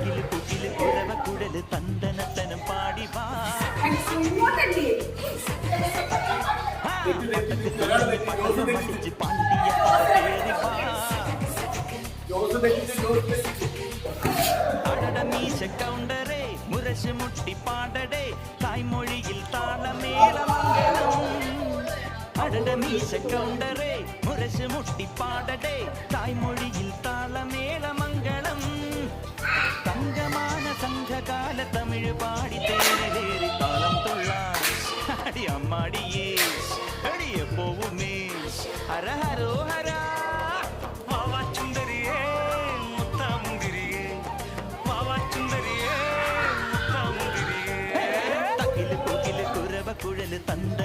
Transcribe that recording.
തക്കില് കുക്കില് കുരവ കുഴല് തന്തനത്തനം പാടി വാ മടിച്ച് പാണ്ടിയ പേരി വാ അടട മീശ കൗണ്ടറേ മുരശ് മുട്ടി പാടടേ തായ്മൊഴിയിൽ താളമേളമംഗളം അടട മീശ കൗണ്ടറേ മുരശ് മുട്ടി പാടടേ തായ്മൊഴിയിൽ താളമേളമംഗളം തങ്കமான സംഘകാല തമിഴ് പാടി തേനേറി താളം തുള്ളാൻ അടി അമ്മാടിയേ അടിയ പോവുമേ ഹര ഹരോ ഹര വാവാച്ചുന്തരിയേ മുത്താമുന്തിരിയേ വാവാച്ചുന്തരിയേ മുത്താമുന്തിരിയേ തക്കില് കുകില് കുരവ കുഴല് തന്ത